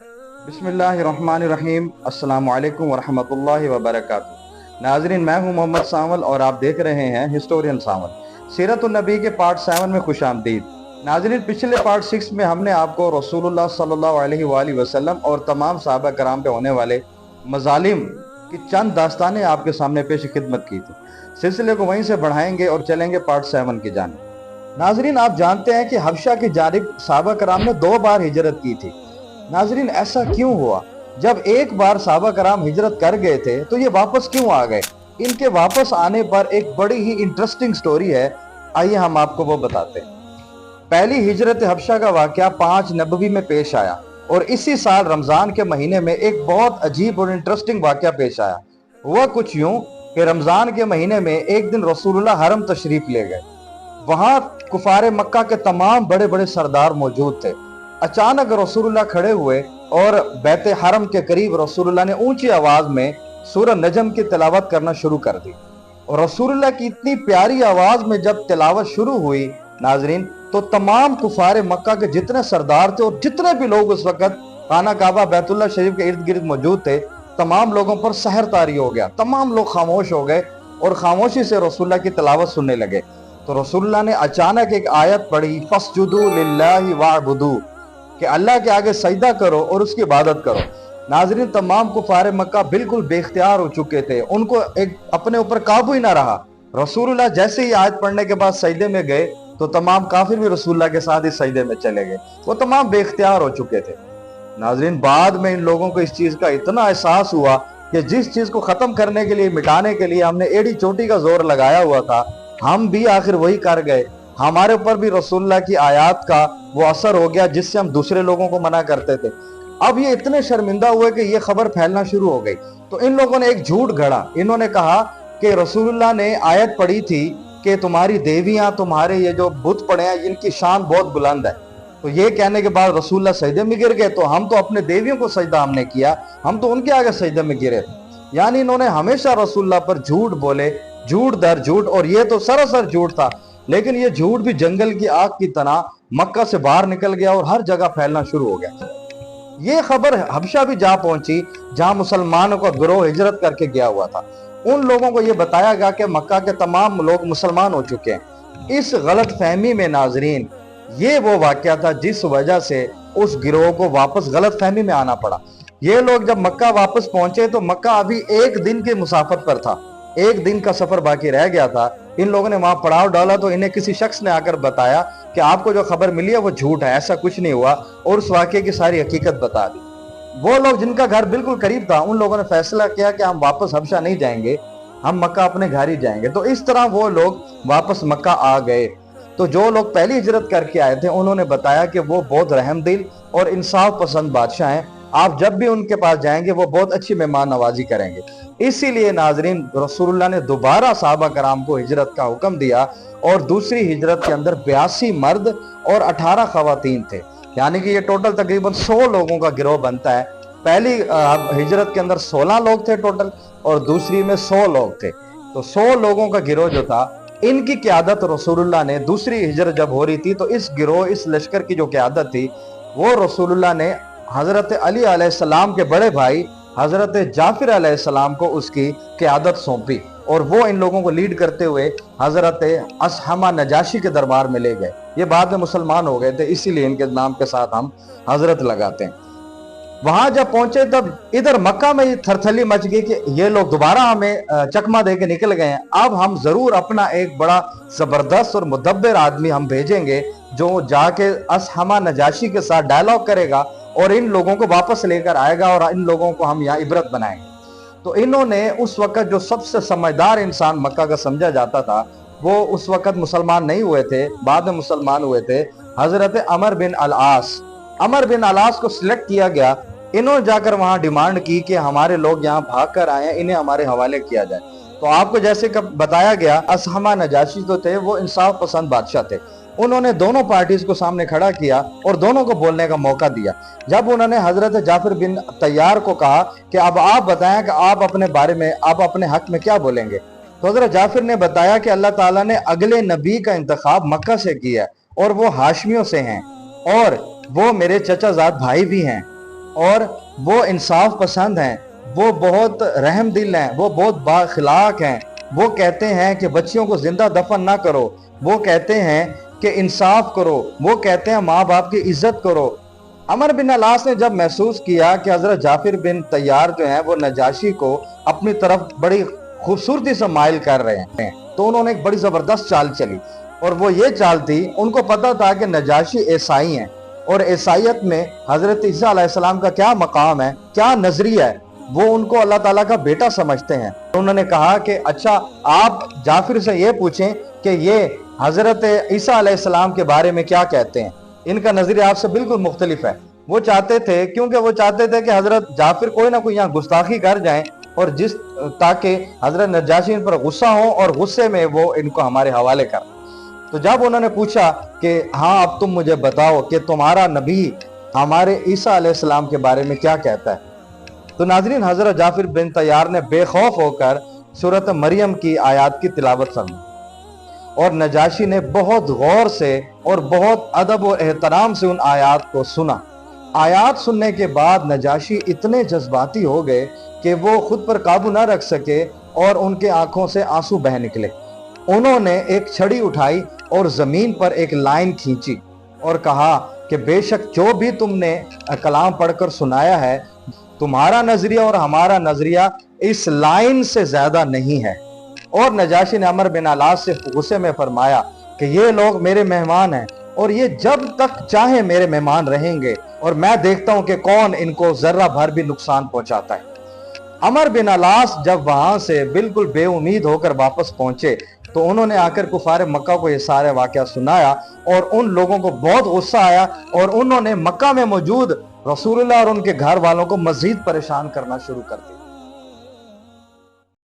बिस्मिल्लाहिर्रहमानिर्रहीम। अस्सलाम वालेकुम वरहमतुल्लाहि वबरकातुहू। नाजरीन, मैं हूं मोहम्मद सावल और आप देख रहे हैं हिस्टोरियन सावल। सीरतुन नबी के पार्ट 7 में खुश आमदीद। नाजरीन, पिछले पार्ट 6 में हमने आपको रसूलुल्लाह सल्लल्लाहु अलैहि वसल्लम और तमाम सहाबा कराम पे होने वाले मजालिम की चंद दास्तानें आपके सामने पेश खिदमत की थी। सिलसिले को वहीं से बढ़ाएंगे और चलेंगे पार्ट 7 की जानिब। नाजरीन, आप जानते हैं कि हबशा की जानिब सहाबा कराम ने 2 बार हिजरत की थी। नाजरीन, ऐसा क्यों हुआ? जब एक बार सहाबा कराम हिजरत कर गए थे तो ये वापस क्यों आ गए? इनके वापस आने पर एक बड़ी ही इंटरेस्टिंग स्टोरी है, आइए हम आपको वो बताते हैं। पहली हिजरत हबशा का वाकया 5 नबवी में पेश आया और इसी साल रमजान के महीने में एक बहुत अजीब और इंटरेस्टिंग वाकया पेश आया। हुआ कुछ यूं कि रमजान के महीने में एक दिन रसूलुल्लाह हरम तशरीफ ले गए। वहां कुफारे मक्का के तमाम बड़े बड़े सरदार मौजूद थे। अचानक रसूलुल्लाह खड़े हुए और बैते हरम के करीब रसूलुल्लाह ने ऊंची आवाज में सूरह नजम की तिलावत करना शुरू कर दी। और रसूलुल्लाह की इतनी प्यारी आवाज में जब तिलावत शुरू हुई नाजरीन, तो तमाम कुफारे मक्का के जितने सरदार थे और जितने भी लोग उस वक्त खाना काबा बैतुल्लाह शरीफ के इर्द गिर्द मौजूद थे, तमाम लोगों पर सहर तारी हो गया। तमाम लोग खामोश हो गए और खामोशी से रसूलुल्लाह की तिलावत सुनने लगे। तो रसूलुल्लाह ने अचानक एक आयत पढ़ी, फस्जुदू लिल्लाहि वअबुदू, कि अल्लाह के आगे सजदा करो और उसकी इबादत करो। नाजरीन, तमाम कुफारे मक्का बिल्कुल बेख्तियार हो चुके थे, उनको एक अपने ऊपर काबू ही ना रहा। रसूलुल्लाह जैसे ही आयत पढ़ने के बाद सजदे में गए तो तमाम काफिर भी रसूलुल्लाह के साथ ही सजदे में चले गए। वो तमाम बेख्तियार हो चुके थे। नाजरीन, बाद में इन लोगों को इस चीज का इतना एहसास हुआ कि जिस चीज को खत्म करने के लिए, मिटाने के लिए हमने एड़ी चोटी का जोर लगाया हुआ था, हम भी आखिर वही कर गए। हमारे ऊपर भी रसूलुल्लाह की आयत का वो असर हो गया जिससे हम दूसरे लोगों को मना करते थे। अब ये इतने शर्मिंदा हुए कि ये खबर फैलना शुरू हो गई। तो इन लोगों ने एक झूठ गढ़ा। इन्होंने कहा कि रसूलुल्लाह ने आयत पढ़ी थी कि तुम्हारी देवियां, तुम्हारे ये जो बुत पड़े हैं, इनकी शान बहुत बुलंद है। तो ये कहने के बाद रसूलुल्लाह सजदे में गिर गए। तो हम तो अपने देवियों को सजदा हमने किया, हम तो उनके आगे सजदे में गिरे। यानी इन्होंने हमेशा रसूलुल्लाह पर झूठ बोले, झूठ दर झूठ, और ये तो सरासर झूठ था। लेकिन ये झूठ भी जंगल की आग की तरह मक्का से बाहर निकल गया और हर जगह फैलना शुरू हो गया। ये खबर हबशा भी जा पहुंची जहां मुसलमानों का गिरोह हिजरत करके गया हुआ था। उन लोगों को यह बताया गया कि मक्का के तमाम लोग मुसलमान हो चुके हैं। इस गलत फहमी में नाजरीन, ये वो वाकया था जिस वजह से उस गिरोह को वापस गलत फहमी में आना पड़ा। ये लोग जब मक्का वापस पहुंचे तो मक्का अभी एक दिन के मुसाफत पर था, एक दिन का सफर बाकी रह गया था। इन लोगों ने वहां पड़ाव डाला तो इन्हें किसी शख्स ने आकर बताया कि आपको जो खबर मिली है वो झूठ है, ऐसा कुछ नहीं हुआ, और उस वाकये की सारी हकीकत बता दी। वो लोग जिनका घर बिल्कुल करीब था, उन लोगों ने फैसला किया कि हम वापस हबशा नहीं जाएंगे, हम मक्का अपने घर ही जाएंगे। तो इस तरह वो लोग वापस मक्का आ गए। तो जो लोग पहली हिजरत करके आए थे उन्होंने बताया कि वो बहुत रहमदिल और इंसाफ पसंद बादशाह हैं, आप जब भी उनके पास जाएंगे वो बहुत अच्छी मेहमान नवाजी करेंगे। इसीलिए नाजरीन, रसूलुल्लाह ने दोबारा सहाबा कराम को हिजरत का हुक्म दिया और दूसरी हिजरत के अंदर 82 मर्द और 18 खवातीन थे। यानी कि ये टोटल तकरीबन 100 लोगों का गिरोह बनता है। पहली हिजरत के अंदर 16 लोग थे टोटल और दूसरी में 100 लोग थे। तो 100 लोगों का गिरोह जो था, इनकी क़यादत रसूलुल्लाह ने, दूसरी हिजरत जब हो रही थी तो इस गिरोह, इस लश्कर की जो क़यादत थी वो रसूलुल्लाह ने हजरत अली अलैहिस्सलाम के बड़े भाई हजरत जाफिर अलैहिस्सलाम को उसकी क़यादत सौंपी और वो इन लोगों को लीड करते हुए हजरत असहमा नजाशी के दरबार में ले गए। ये बाद में मुसलमान हो गए थे, इसीलिए इनके नाम के साथ हम हजरत लगाते हैं। वहां जब पहुंचे तब इधर मक्का में थरथली मच गई कि ये लोग दोबारा हमें चकमा दे के निकल गए हैं। अब हम जरूर अपना एक बड़ा जबरदस्त और मुदब्बिर आदमी हम भेजेंगे जो जाके असहमा नजाशी के साथ डायलॉग करेगा और इन लोगों को वापस लेकर आएगा और इन लोगों को हम यहाँ इबरत बनाएंगे। तो इन्होंने उस वक्त जो सबसे समझदार इंसान मक्का का समझा जाता था, वो उस वक्त मुसलमान नहीं हुए थे, बाद में मुसलमान हुए थे, हजरत अमर बिन अल-आस। अमर बिन अल-आस को सिलेक्ट किया गया। इन्होंने जाकर वहां डिमांड की कि हमारे लोग यहाँ भाग कर आए हैं, इन्हें हमारे हवाले किया जाए। तो आपको जैसे बताया गया, असहमा नजाशी तो थे, वो इंसाफ पसंद बादशाह थे। उन्होंने दोनों पार्टीज को सामने खड़ा किया और दोनों को बोलने का मौका दिया। जब उन्होंने हजरत जाफिर बिन तैयार को कहा कि अब आप बताएं कि आप अपने बारे में, आप अपने हक में क्या बोलेंगे, तो हजरत जाफिर ने बताया कि अल्लाह ताला ने अगले नबी का इंतखाब मक्का से किया और वो हाशमियों से हैं और वो मेरे चचाजाद भाई भी हैं। اور وہ انصاف پسند ہیں، وہ بہت رحم دل ہیں، وہ بہت بااخلاق ہیں۔ وہ کہتے ہیں کہ بچیوں کو زندہ دفن نہ کرو، وہ کہتے ہیں کہ انصاف کرو، وہ کہتے ہیں ماں باپ کی عزت کرو۔ عمر بن العاص نے جب محسوس کیا کہ حضرت جعفر بن طیار جو ہیں وہ نجاشی کو اپنی طرف بڑی خوبصورتی سے مائل کر رہے ہیں، تو انہوں نے ایک بڑی زبردست چال چلی، اور وہ یہ چال تھی، ان کو پتا تھا کہ نجاشی عیسائی ہیں، اور عیسائیت میں حضرت عیسیٰ علیہ السلام کا کیا مقام ہے، کیا نظریہ ہے، وہ ان کو اللہ تعالیٰ کا بیٹا سمجھتے ہیں۔ انہوں نے کہا کہ اچھا آپ جعفر سے یہ پوچھیں کہ یہ حضرت عیسیٰ علیہ السلام کے بارے میں کیا کہتے ہیں، ان کا نظریہ آپ سے بالکل مختلف ہے۔ وہ چاہتے تھے، کیونکہ وہ چاہتے تھے کہ حضرت جعفر کوئی نہ کوئی یہاں گستاخی کر جائیں، اور تاکہ حضرت نجاشی ان پر غصہ ہوں اور غصے میں وہ ان کو ہمارے حوالے کر۔ تو جب انہوں نے پوچھا کہ ہاں اب تم مجھے بتاؤ کہ تمہارا نبی ہمارے عیسیٰ علیہ السلام کے بارے میں کیا کہتا ہے، تو ناظرین حضرت جعفر بن طیار نے بے خوف ہو کر سورۃ مریم کی آیات کی تلاوت فرمائی، اور نجاشی نے بہت غور سے اور بہت ادب و احترام سے ان آیات کو سنا۔ آیات سننے کے بعد نجاشی اتنے جذباتی ہو گئے کہ وہ خود پر قابو نہ رکھ سکے اور ان کے آنکھوں سے آنسو بہہ نکلے۔ انہوں نے ایک چھڑی اٹھائی اور زمین پر ایک لائن کھینچی اور کہا کہ بے شک جو بھی تم نے کلام پڑھ کر سنایا ہے، تمہارا نظریہ اور ہمارا نظریہ اس لائن سے زیادہ نہیں ہے۔ اور نجاشی نے عمر بن العاص سے غصے میں فرمایا کہ یہ لوگ میرے مہمان ہیں، اور یہ جب تک چاہے میرے مہمان رہیں گے، اور میں دیکھتا ہوں کہ کون ان کو ذرہ بھر بھی نقصان پہنچاتا ہے۔ عمر بن العاص جب وہاں سے بالکل بے امید ہو کر واپس پہنچے، تو انہوں نے آ کر کفار مکہ کو یہ سارے واقعہ سنایا، اور ان لوگوں کو بہت غصہ آیا، اور انہوں نے مکہ میں موجود رسول اللہ اور ان کے گھر والوں کو مزید پریشان کرنا شروع کر دیا۔